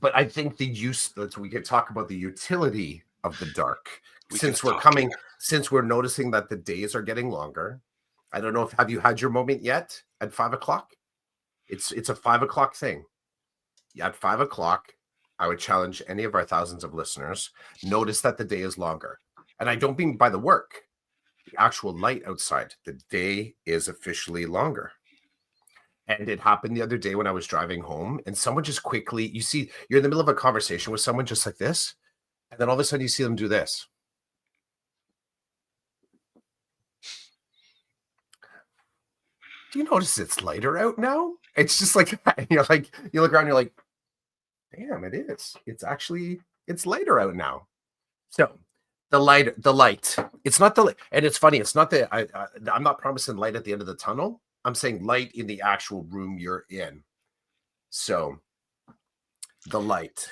but I think we could talk about the utility of the dark We can since we're talk, coming, since we're noticing that the days are getting longer. I don't know if have you had your moment yet at 5 o'clock? It's a 5 o'clock thing. At 5 o'clock, I would challenge any of our thousands of listeners. Notice that the day is longer, and I don't mean by the work, the actual light outside. The day is officially longer. And it happened the other day when I was driving home, and someone just quickly, you see, you're in the middle of a conversation with someone just like this, and then all of a sudden you see them do this. Do you notice it's lighter out now? It's just like, you're like, you look around, you're like, damn, it is. It's lighter out now. So the light. It's not the, and it's funny. It's not the. I'm not promising light at the end of the tunnel. I'm saying light in the actual room you're in. So the light.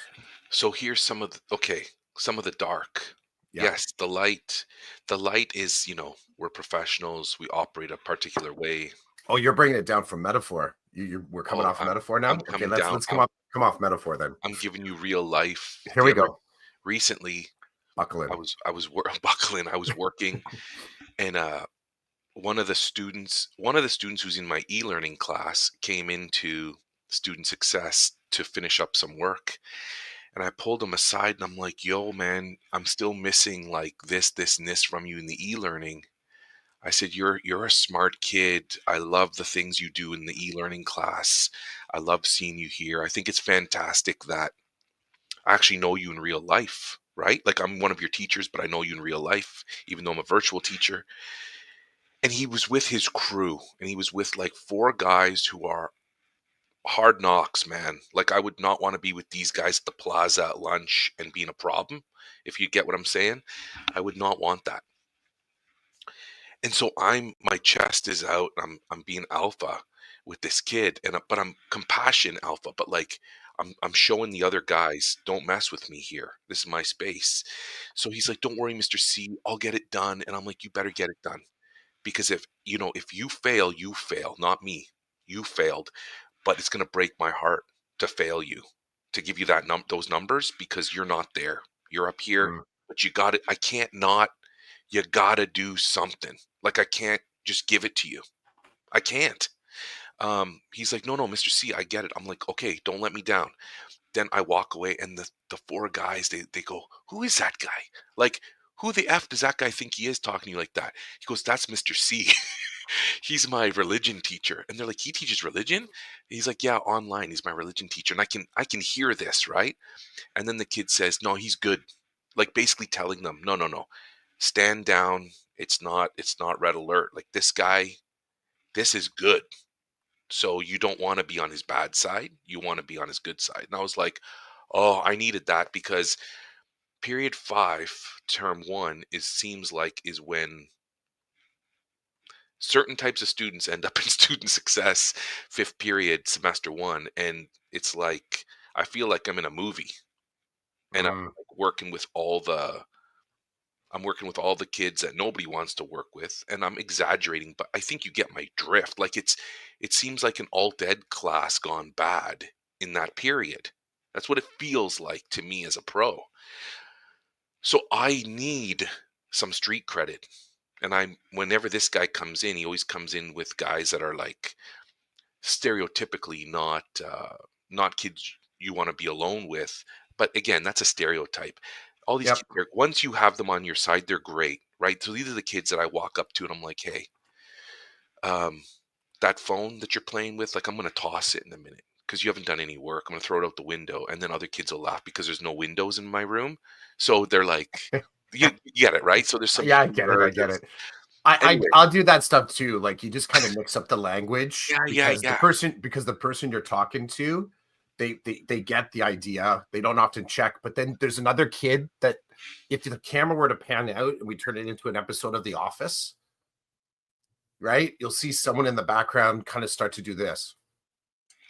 So here's some of the dark. Yeah. Yes, the light. The light is, we're professionals. We operate a particular way. Oh, you're bringing it down from metaphor. We're coming Oh, off metaphor now. I'm Okay, coming let's down. come off metaphor then. I'm giving you real life. Here we go. Recently, Buckle in. I was buckling. I was working, and one of the students who's in my e-learning class came into student success to finish up some work. And I pulled him aside and I'm like, yo, man, I'm still missing like this, and this from you in the e-learning. I said, you're a smart kid. I love the things you do in the e-learning class. I love seeing you here. I think it's fantastic that I actually know you in real life, right? Like I'm one of your teachers, but I know you in real life, even though I'm a virtual teacher. And he was with his crew, and he was with like 4 guys who are hard knocks, man. Like I would not want to be with these guys at the plaza at lunch and being a problem. If you get what I'm saying, I would not want that. And so my chest is out. I'm being alpha with this kid, but I'm compassion alpha. But like I'm showing the other guys, don't mess with me here. This is my space. So he's like, don't worry, Mr. C, I'll get it done. And I'm like, you better get it done, because if you fail, not me. You failed, but it's going to break my heart to fail you, to give you those numbers, because you're not there. You're up here, but you got it. I can't not. You got to do something. Like I can't just give it to you. I can't. He's like, no, Mr. C, I get it. I'm like, okay, don't let me down. Then I walk away, and the 4 guys, they go, who is that guy? Like, who the F does that guy think he is talking to you like that? He goes, that's Mr. C. He's my religion teacher. And they're like, he teaches religion? He's like, yeah, online. He's my religion teacher. And I can hear this, right? And then the kid says, no, he's good. Like basically telling them, no. Stand down. It's not red alert. Like this guy, this is good. So you don't want to be on his bad side. You want to be on his good side. And I was like, oh, I needed that, because period 5, term 1 seems like is when certain types of students end up in student success, 5th period, semester 1. And it's like, I feel like I'm in a movie, and I'm working with all the kids that nobody wants to work with. And I'm exaggerating, but I think you get my drift. Like it seems like an alt ed class gone bad in that period. That's what it feels like to me as a pro. So I need some street credit. And whenever this guy comes in, he always comes in with guys that are like stereotypically not kids you want to be alone with. But again, that's a stereotype. All these kids, once you have them on your side, they're great, right? So these are the kids that I walk up to and I'm like, hey, that phone that you're playing with, like I'm going to toss it in a minute because you haven't done any work. I'm going to throw it out the window. And then other kids will laugh because there's no windows in my room. So they're like, you get it, right? So there's some. Yeah, I get it. I'll do that stuff too. Like you just kind of mix up the language because the person you're talking to, they get the idea. They don't often check, but then there's another kid that if the camera were to pan out and we turn it into an episode of The Office, right? You'll see someone in the background kind of start to do this.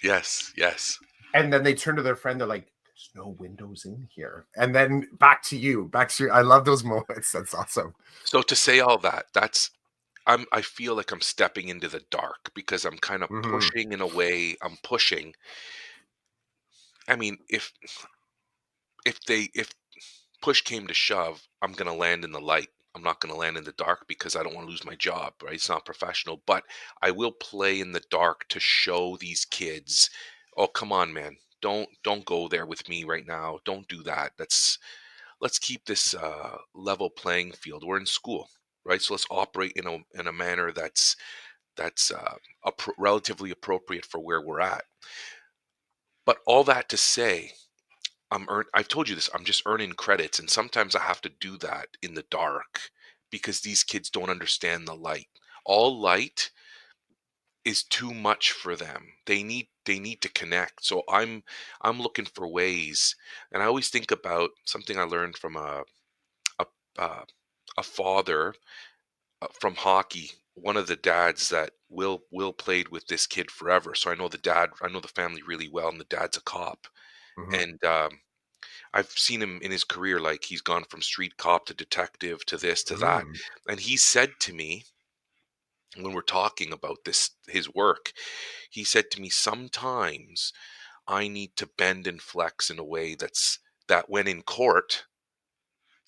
Yes. And then they turn to their friend. They're like, there's no windows in here. And then back to you. I love those moments. That's awesome. So to say all that, I feel like I'm stepping into the dark because I'm kind of pushing in a way. I'm pushing. I mean, if push came to shove, I'm gonna land in the light. I'm not gonna land in the dark because I don't want to lose my job, right? It's not professional, but I will play in the dark to show these kids, oh, come on, man. Don't go there with me right now. Don't do that. Let's keep this level playing field. We're in school, right? So let's operate in a manner that's relatively appropriate for where we're at. But all that to say, I've told you this, I'm just earning credits, and sometimes I have to do that in the dark because these kids don't understand the light. All light is too much for them. They need to connect. So I'm looking for ways, and I always think about something I learned from a uh, a father from hockey. One of the dads that Will played with this kid forever. So I know the family really well, and the dad's a cop. Mhm. And I've seen him in his career, like he's gone from street cop to detective to this to that. Mm. And he said to me when we're talking about his work, he said to me, sometimes I need to bend and flex in a way that when in court,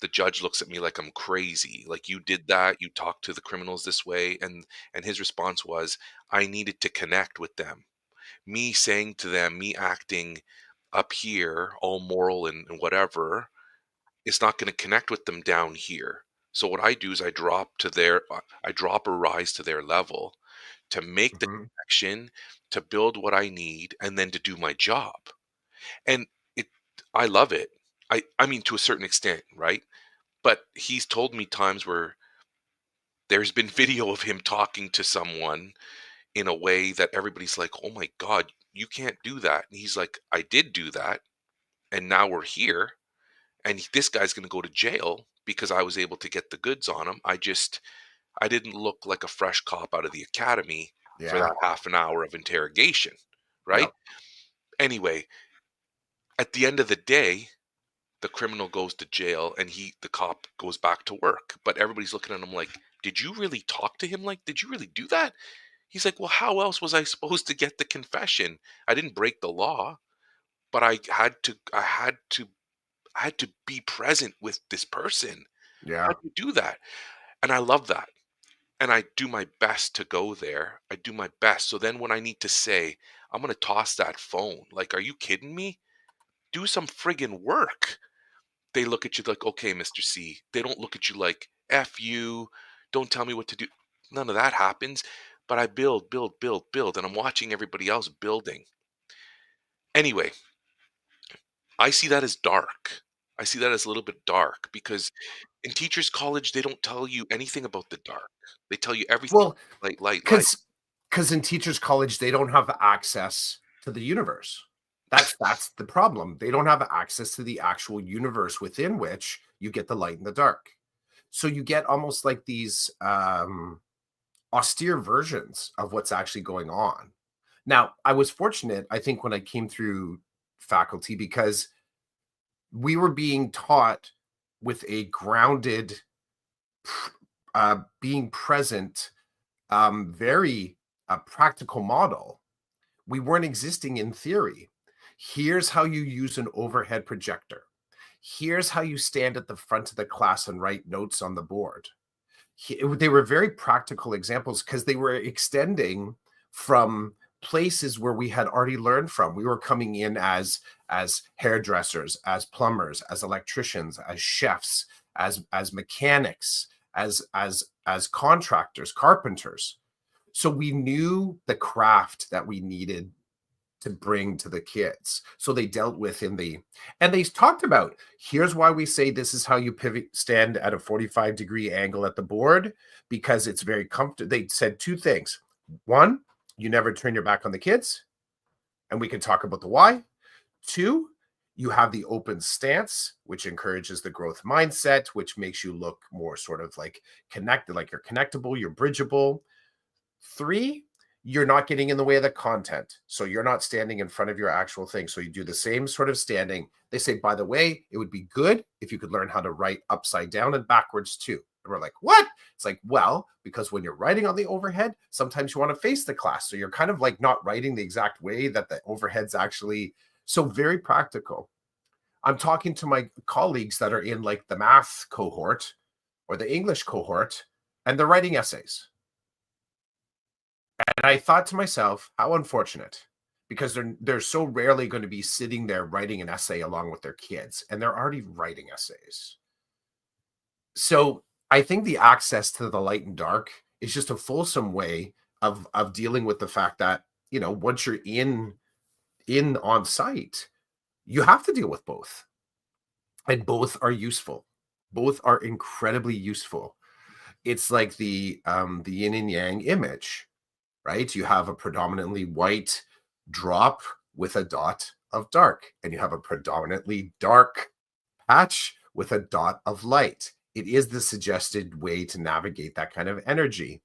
the judge looks at me like I'm crazy. Like, you did that, you talked to the criminals this way. And his response was, I needed to connect with them. Me saying to them, me acting up here, all moral and whatever, it's not going to connect with them down here. So what I do is I drop or rise to their level to make the Mhm. connection, to build what I need, and then to do my job. And it, I love it. I mean, to a certain extent, right? But he's told me times where there's been video of him talking to someone in a way that everybody's like, "Oh my God, you can't do that." And he's like, "I did do that, and now we're here." And this guy's going to go to jail because I was able to get the goods on him. I didn't look like a fresh cop out of the academy for Yeah. that half an hour of interrogation, right? Yep. Anyway, at the end of the day, the criminal goes to jail and the cop goes back to work. But everybody's looking at him like, "Did you really talk to him? Like, did you really do that?" He's like, "Well, how else was I supposed to get the confession? I didn't break the law, but I had to be present with this person. How Yeah. do you do that?" And I love that. And I do my best to go there. I do my best. So then when I need to say, I'm going to toss that phone, like, are you kidding me? Do some friggin' work. They look at you like, okay, Mr. C. They don't look at you like, F you, don't tell me what to do. None of that happens. But I build, build, build, build. And I'm watching everybody else building. Anyway, I see that as dark. I see that as a little bit dark because in teachers college, they don't tell you anything about the dark. They tell you everything Well, light, light, light. because in teachers college, they don't have access to the universe. That's the problem. They don't have access to the actual universe within which you get the light and the dark. So you get almost like these austere versions of what's actually going on. Now, I was fortunate, I think, when I came through faculty because we were being taught with a grounded, being present, very practical model. We weren't existing in theory. Here's how you use an overhead projector. Here's how you stand at the front of the class and write notes on the board. They were very practical examples because they were extending from places where we had already learned from. We were coming in as hairdressers, as plumbers, as electricians, as chefs, as mechanics, as contractors, carpenters. So we knew the craft that we needed to bring to the kids. So they dealt with and they talked about, here's why we say this is how you pivot, stand at a 45-degree angle at the board, because it's very comfortable. They said two things. One, you never turn your back on the kids, and we can talk about the why. Two, you have the open stance, which encourages the growth mindset, which makes you look more sort of like connected, like you're connectable, you're bridgeable. Three, you're not getting in the way of the content. So you're not standing in front of your actual thing. So you do the same sort of standing. They say, by the way, it would be good if you could learn how to write upside down and backwards too. And we're like, what? It's like, well, because when you're writing on the overhead, sometimes you want to face the class. So you're kind of like not writing the exact way that the overhead's actually So very practical. I'm talking to my colleagues that are in like the math cohort or the English cohort, and they're writing essays. And I thought to myself, how unfortunate, because they're so rarely going to be sitting there writing an essay along with their kids, and they're already writing essays. So I think the access to the light and dark is just a fulsome way of dealing with the fact that, once you're in on site, you have to deal with both, and both are useful. Both are incredibly useful. It's like the yin and yang image, right? You have a predominantly white drop with a dot of dark, and you have a predominantly dark patch with a dot of light. It is the suggested way to navigate that kind of energy.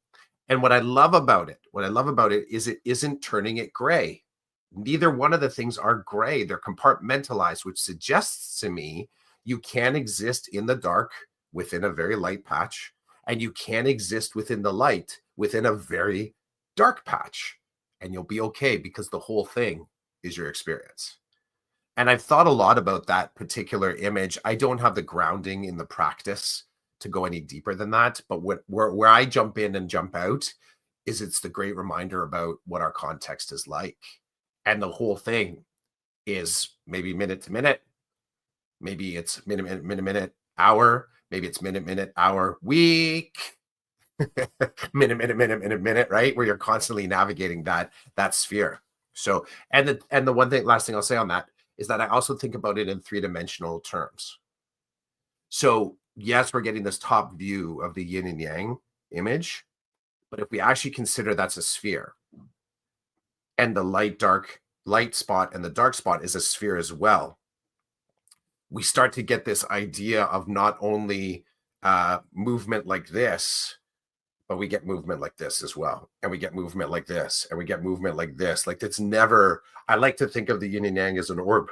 And what I love about it is it isn't turning it gray. Neither one of the things are gray. They're compartmentalized, which suggests to me you can exist in the dark within a very light patch, and you can exist within the light within a very dark patch, and you'll be okay because the whole thing is your experience. And I've thought a lot about that particular image. I don't have the grounding in the practice to go any deeper than that, but where I jump in and jump out is it's the great reminder about what our context is like. And the whole thing is maybe minute to minute, maybe it's minute, hour, maybe it's minute, hour, week, minute, right? Where you're constantly navigating that sphere. So, and the last thing I'll say on that is that I also think about it in three-dimensional terms. So yes, we're getting this top view of the yin and yang image, but if we actually consider that's a sphere, and the light spot and the dark spot is a sphere as well, we start to get this idea of not only movement like this, but we get movement like this as well. And we get movement like this, and we get movement like this. Like it's never, I like to think of the yin and yang as an orb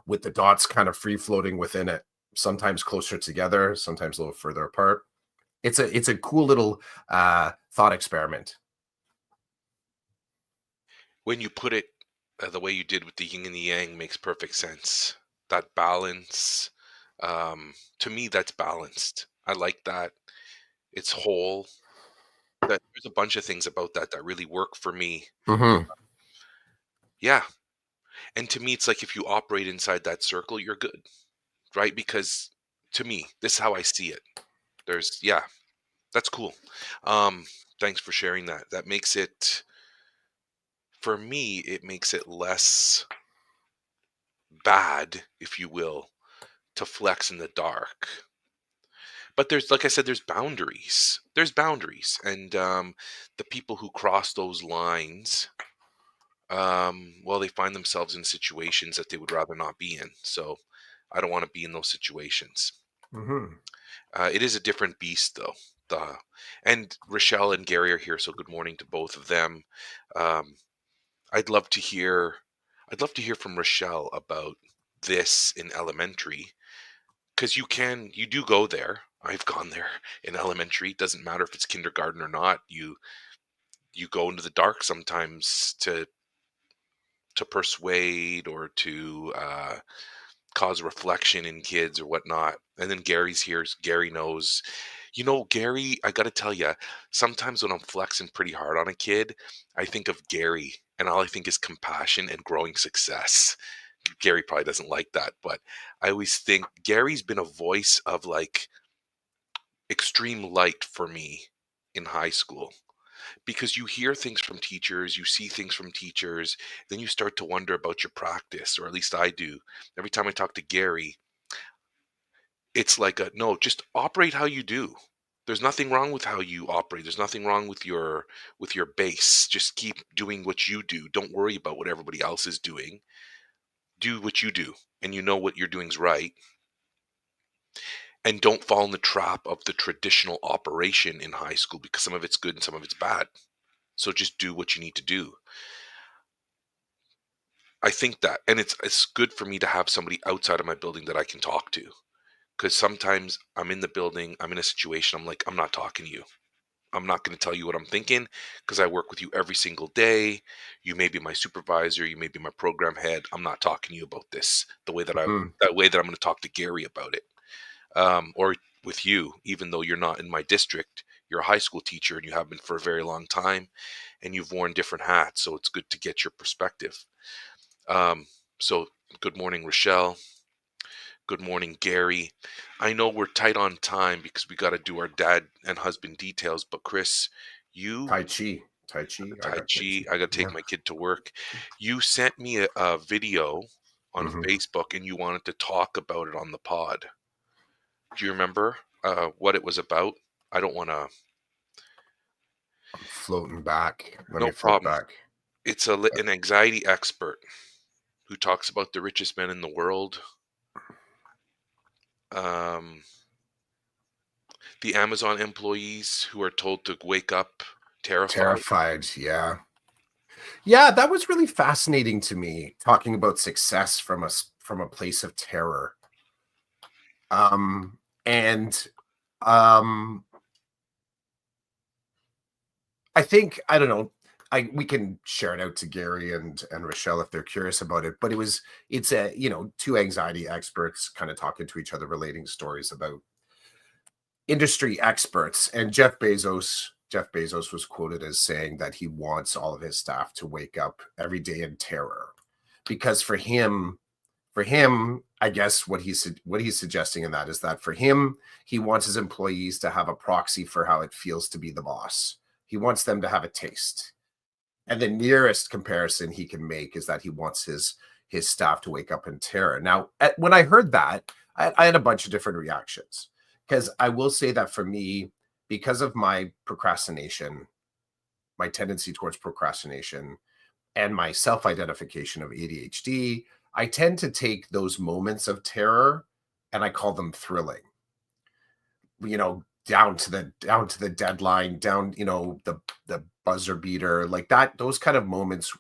with the dots kind of free floating within it, sometimes closer together, sometimes a little further apart. It's a cool little thought experiment. When you put it the way you did with the yin and the yang makes perfect sense. That balance, to me, that's balanced. I like that. It's whole. That there's a bunch of things about that that really work for me. Mm-hmm. Yeah, and to me, it's like if you operate inside that circle, you're good, right? Because to me, this is how I see it. Yeah, that's cool. Um, Thanks for sharing that. That makes it, for me, it makes it less bad, if you will, to flex in the dark. But there's, like I said, there's boundaries. There's boundaries, and the people who cross those lines, well, they find themselves in situations that they would rather not be in. So I don't want to be in those situations. Mm-hmm. It is a different beast, though. The and Rochelle and Gary are here, so good morning to both of them. Um, I'd love to hear. I'd love to hear from Rochelle about this in elementary, because you do go there. I've gone there in elementary. It doesn't matter if it's kindergarten or not. You go into the dark sometimes to persuade or to cause reflection in kids or whatnot. And then Gary's here. Gary knows. Gary, I got to tell you, sometimes when I'm flexing pretty hard on a kid, I think of Gary, and all I think is compassion and growing success. Gary probably doesn't like that, but I always think Gary's been a voice of like extreme light for me in high school, because you hear things from teachers, you see things from teachers, then you start to wonder about your practice, or at least I do. Every time I talk to Gary, it's like no, just operate how you do. There's nothing wrong with how you operate. There's nothing wrong with your base. Just keep doing what you do. Don't worry about what everybody else is doing. Do what you do, and you know what you're doing is right. And don't fall in the trap of the traditional operation in high school, because some of it's good and some of it's bad. So just do what you need to do. I think that, and it's good for me to have somebody outside of my building that I can talk to, because sometimes I'm in the building, I'm in a situation, I'm like, I'm not talking to you. I'm not going to tell you what I'm thinking because I work with you every single day. You may be my supervisor, you may be my program head. I'm not talking to you about this Mhm. that way that I'm going to talk to Gary about it. Or with you, even though you're not in my district, you're a high school teacher and you have been for a very long time and you've worn different hats. So it's good to get your perspective. Um, so good morning, Rochelle. Good morning, Gary. I know we're tight on time because we got to do our dad and husband details, but Chris, you, Tai Chi. I Tai got kids. Chi, I got to take Yeah. my kid to work. You sent me a video on Mhm. Facebook and you wanted to talk about it on the pod. Do you remember what it was about? I don't want to, I'm floating back. Let no me float problem. back. It's an anxiety expert who talks about the richest men in the world. Um, the Amazon employees who are told to wake up terrified. Terrified. Yeah. Yeah, that was really fascinating to me, talking about success from a place of terror. And um I think, I don't know, we can share it out to Gary and Rochelle if they're curious about it, but it's a, two anxiety experts kind of talking to each other, relating stories about industry experts. And Jeff Bezos was quoted as saying that he wants all of his staff to wake up every day in terror, because for him, I guess what he's suggesting in that is that for him, he wants his employees to have a proxy for how it feels to be the boss. He wants them to have a taste. And the nearest comparison he can make is that he wants his staff to wake up in terror. Now, when I heard that, I had a bunch of different reactions, because I will say that for me, because of my procrastination, my tendency towards procrastination, and my self-identification of ADHD, I tend to take those moments of terror and I call them thrilling. Down to the deadline, down, the buzzer beater, like that, those kind of moments,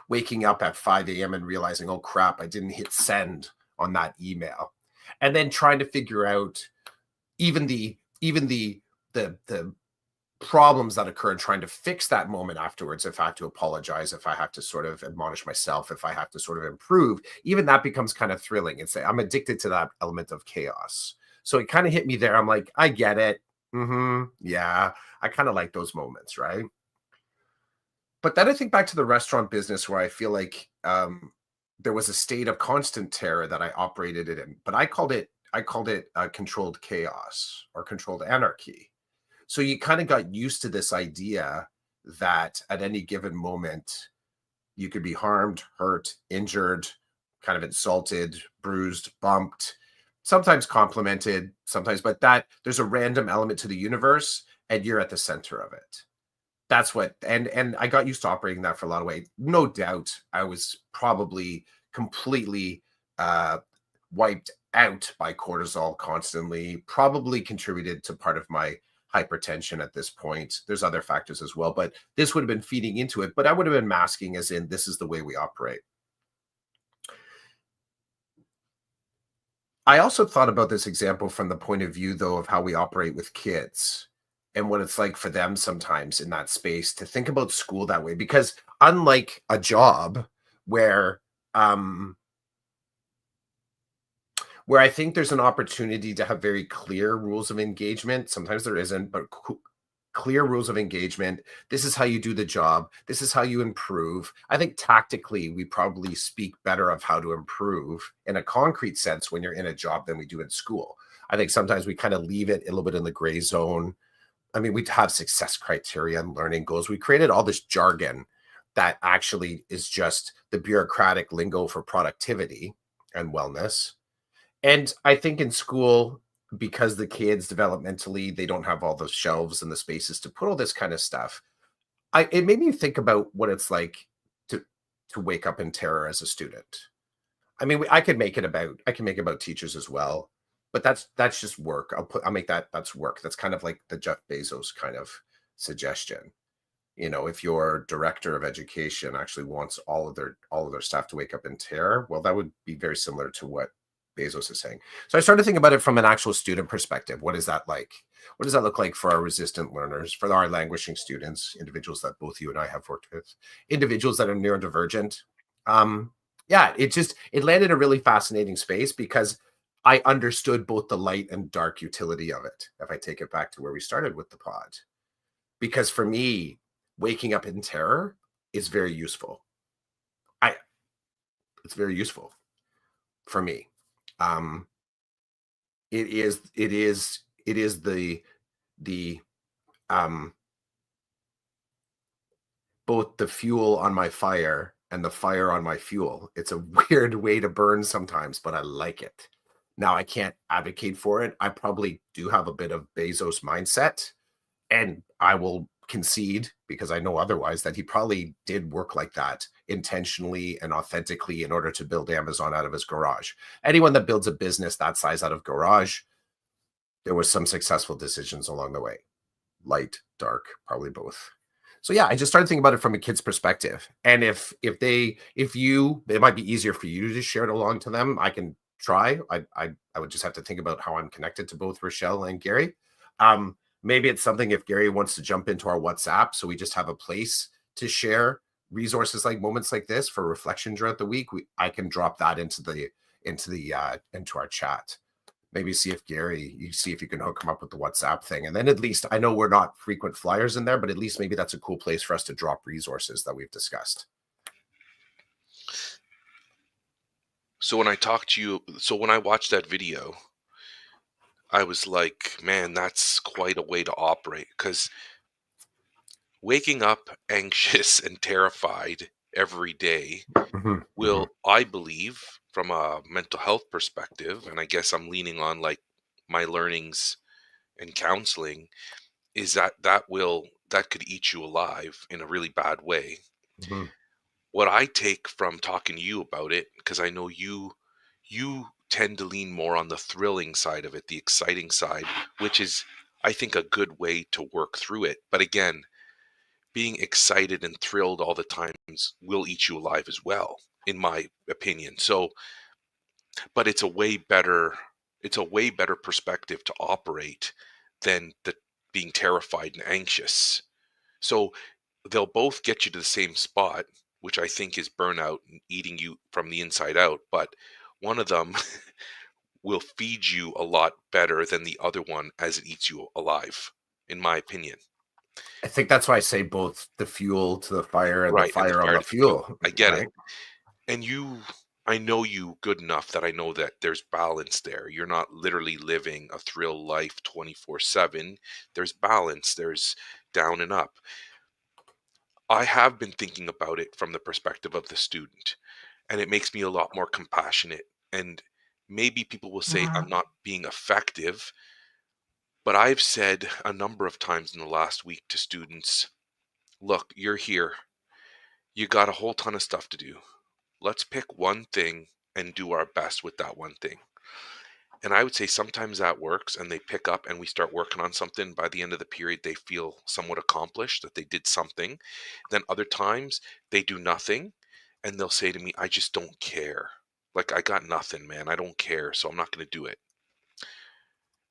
waking up at 5 a.m. and realizing, oh crap, I didn't hit send on that email. And then trying to figure out even the problems that occur, and trying to fix that moment afterwards. If I have to apologize, if I have to sort of admonish myself, if I have to sort of improve, even that becomes kind of thrilling. I'm addicted to that element of chaos. So it kind of hit me there. I'm like, I get it. Yeah, I kind of like those moments, right? But then I think back to the restaurant business, where I feel like there was a state of constant terror that I operated it in, but I called it controlled chaos or controlled anarchy. So you kind of got used to this idea that at any given moment you could be harmed, hurt, injured, kind of insulted, bruised, bumped, sometimes complimented, sometimes, but that there's a random element to the universe and you're at the center of it. That's what, and I got used to operating that for a lot of ways. No doubt I was probably completely uh wiped out by cortisol constantly, probably contributed to part of my hypertension at this point. There's other factors as well, but this would have been feeding into it. But I would have been masking, as in, this is the way we operate. I also thought about this example from the point of view, though, of how we operate with kids and what it's like for them sometimes in that space to think about school that way. Because unlike a job where, um, where I think there's an opportunity to have very clear rules of engagement. Sometimes there isn't, but clear rules of engagement. This is how you do the job. This is how you improve. I think tactically, we probably speak better of how to improve in a concrete sense when you're in a job than we do in school. I think sometimes we kind of leave it a little bit in the gray zone. I mean, we have success criteria and learning goals. We created all this jargon that actually is just the bureaucratic lingo for productivity and wellness. And I think in school, because the kids developmentally, they don't have all the shelves and the spaces to put all this kind of stuff. It made me think about what it's like to wake up in terror as a student. I mean, I can make it about teachers as well, but that's just work. I'll make that's work. That's kind of like the Jeff Bezos kind of suggestion. If your director of education actually wants all of their staff to wake up in terror, well, that would be very similar to what Bezos is saying. So I started thinking about it from an actual student perspective. What is that like? What does that look like for our resistant learners, for our languishing students, individuals that both you and I have worked with, individuals that are neurodivergent? Yeah, it landed in a really fascinating space because I understood both the light and dark utility of it. If I take it back to where we started with the pod, because for me, waking up in terror is very useful. I It's very useful for me. Um, it is the um both the fuel on my fire and the fire on my fuel. It's a weird way to burn sometimes, but I like it. Now I can't advocate for it. I probably do have a bit of Bezos mindset, and I will concede, because I know otherwise, that he probably did work like that intentionally and authentically in order to build Amazon out of his garage. Anyone that builds a business that size out of garage, there was some successful decisions along the way. Light, dark, probably both. So yeah, I just started thinking about it from a kid's perspective. And it might be easier for you to share it along to them. I can try. I would just have to think about how I'm connected to both Rochelle and Gary. Maybe it's something if Gary wants to jump into our WhatsApp, so we just have a place to share resources like moments like this for reflection throughout the week. I can drop that into our chat. Maybe see if you can hook him up with the WhatsApp thing. And then at least, I know we're not frequent flyers in there, but at least maybe that's a cool place for us to drop resources that we've discussed. So when I watched that video, I was like, man, that's quite a way to operate. Because waking up anxious and terrified every day Mhm, will, mhm. I believe, from a mental health perspective, and I guess I'm leaning on like my learnings and counseling, is that could eat you alive in a really bad way. Mhm. What I take from talking to you about it, because I know you tend to lean more on the thrilling side of it, the exciting side, which is, I think, a good way to work through it. But again, being excited and thrilled all the times will eat you alive as well, in my opinion. So, but it's a way better perspective to operate than the being terrified and anxious. So they'll both get you to the same spot, which I think is burnout and eating you from the inside out. But one of them will feed you a lot better than the other one as it eats you alive, in my opinion. I think that's why I say both the fuel to the fire and the Right. And the fire on fire the to the fuel. fuel, I get it. right? And I know you good enough that I know that there's balance there. You're not literally living a thrill life 24/7. There's balance, there's down and up. I have been thinking about it from the perspective of the student, and it makes me a lot more compassionate. And maybe people will say I'm not being effective, but I've said a number of times in the last week to students, look, you're here. You got a whole ton of stuff to do. Let's pick one thing and do our best with that one thing. And I would say sometimes that works and they pick up and we start working on something. By the end of the period, they feel somewhat accomplished, that they did something. Then other times they do nothing and they'll say to me, I just don't care. Like, I got nothing, man. I don't care. So I'm not going to do it.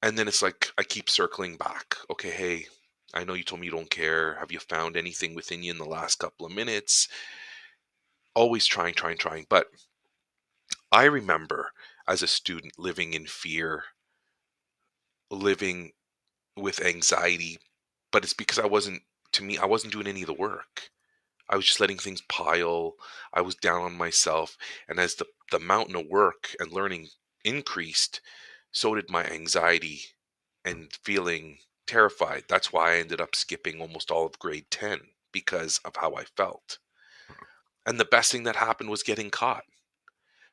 And then it's like I keep circling back. Okay, hey, I know you told me you don't care. Have you found anything within you in the last couple of minutes? Always trying, trying, trying. But I remember as a student living in fear, living with anxiety, but it's because I wasn't doing any of the work. I was just letting things pile. I was down on myself. And as the mountain of work and learning increased, so did my anxiety and feeling terrified. That's why I ended up skipping almost all of grade 10 because of how I felt. And the best thing that happened was getting caught,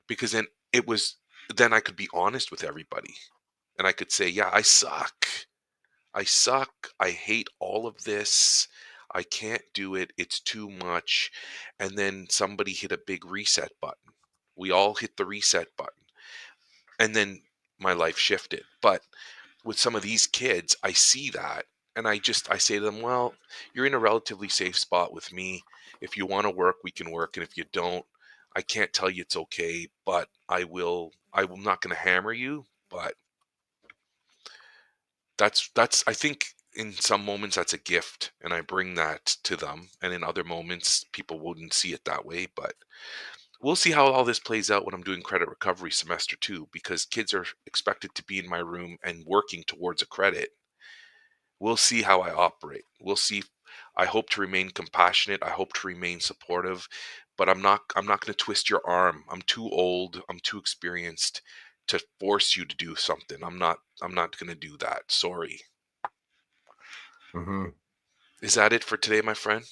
because then I could be honest with everybody and I could say, yeah, I suck. I suck. I hate all of this. I can't do it. It's too much. And then somebody hit a big reset button. We all hit the reset button. And then my life shifted. But with some of these kids, I see that and I say to them, well, you're in a relatively safe spot with me. If you want to work, we can work. And if you don't, I can't tell you it's okay, but I'm not going to hammer you, but that's I think in some moments that's a gift, and I bring that to them, and in other moments people wouldn't see it that way, but we'll see how all this plays out when I'm doing credit recovery semester 2, because kids are expected to be in my room and working towards a credit. We'll see how I operate. We'll see. I hope to remain compassionate. I hope to remain supportive, but I'm not going to twist your arm. I'm too old. I'm too experienced to force you to do something. I'm not going to do that. Sorry. Hmm. Is that it for today, my friend?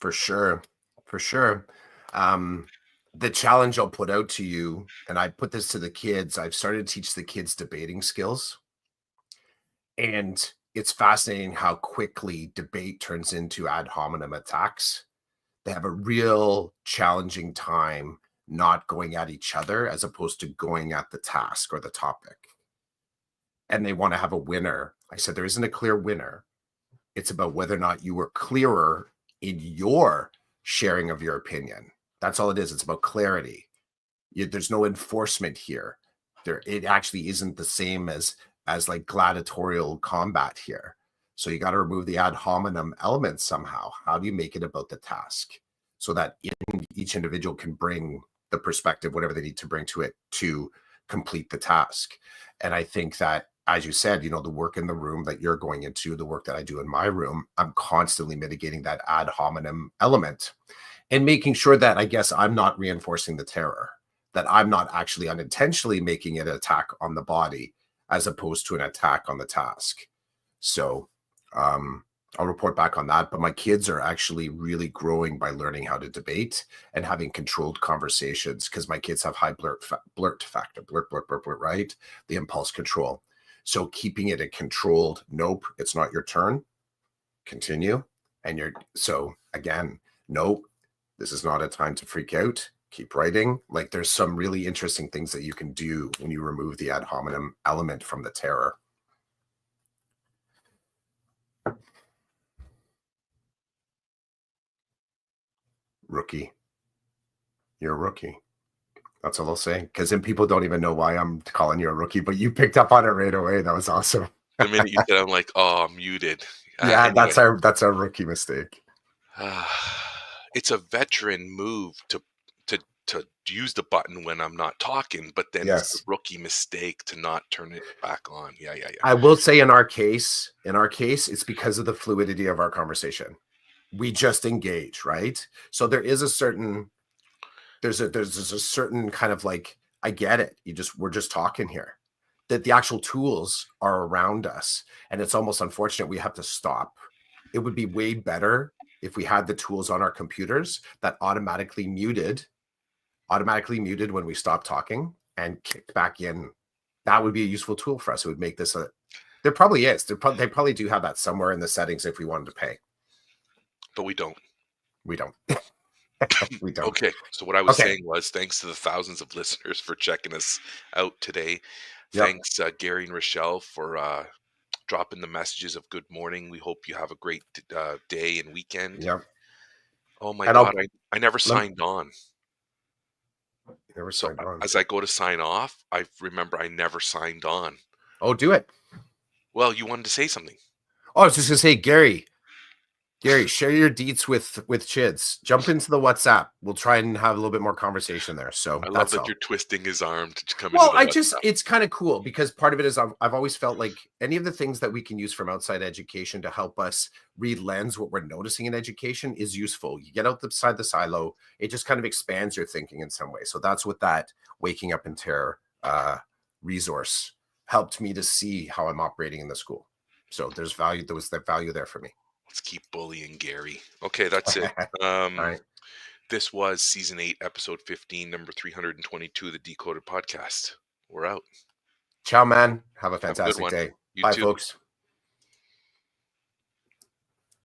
For sure. For sure. Um, the challenge I'll put out to you, and I put this to the kids, I've started to teach the kids debating skills. And it's fascinating how quickly debate turns into ad hominem attacks. They have a real challenging time not going at each other as opposed to going at the task or the topic. And they want to have a winner. I said, there isn't a clear winner. It's about whether or not you were clearer in your sharing of your opinion. That's all it is. It's about clarity. There's no enforcement here. It actually isn't the same as like gladiatorial combat here. So you got to remove the ad hominem element somehow. How do you make it about the task so that each individual can bring the perspective, whatever they need to bring to it to complete the task? And I think that, as you said, the work in the room that you're going into, the work that I do in my room, I'm constantly mitigating that ad hominem element and making sure that I guess I'm not reinforcing the terror, that I'm not actually unintentionally making it an attack on the body as opposed to an attack on the task. So I'll report back on that. But my kids are actually really growing by learning how to debate and having controlled conversations, because my kids have high blurt factor, blurt, blurt, blurt, blurt, right? The impulse control. So keeping it a controlled, nope, it's not your turn. Continue. So again, nope, this is not a time to freak out. Keep writing. Like, there's some really interesting things that you can do when you remove the ad hominem element from the terror. Rookie. You're a rookie. That's all I'll say. Because then people don't even know why I'm calling you a rookie, but you picked up on it right away. That was awesome. The minute you said, I'm like, oh, I'm muted. Yeah, Anyway. that's our rookie mistake. It's a veteran move to use the button when I'm not talking, but then it's a Yes. rookie mistake to not turn it back on. Yeah. I will say in our case, it's because of the fluidity of our conversation. We just engage, right? So there is a certain, there's a certain kind of like, I get it. We're just talking here. That the actual tools are around us. And it's almost unfortunate we have to stop. It would be way better if we had the tools on our computers that automatically muted when we stop talking and kicked back in. That would be a useful tool for us. It would make this there probably is. They probably do have that somewhere in the settings if we wanted to pay. But we don't. We don't. We don't. Okay. So what I was saying was, thanks to the thousands of listeners for checking us out today. Yep. Thanks, Gary and Rochelle, for dropping the messages of good morning. We hope you have a great day and weekend. Yep. Oh my God, I never signed on. Never signed on. As I go to sign off, I remember I never signed on. Oh, do it. Well, you wanted to say something. Oh, I was just gonna say, Gary, share your deets with Chids. Jump into the WhatsApp. We'll try and have a little bit more conversation there. So I love that you're twisting his arm to come well, into the it's kind of cool because part of it is I've always felt like any of the things that we can use from outside education to help us re-lens what we're noticing in education is useful. You get outside the silo, it just kind of expands your thinking in some way. So that's what that Waking Up in Terror resource helped me to see how I'm operating in the school. So there was that value there for me. Let's keep bullying Gary. Okay, that's it. All right. This was season 8, episode 15, number 322 of the Decoded Podcast. We're out. Ciao, man. Have a fantastic day. Bye, too. folks.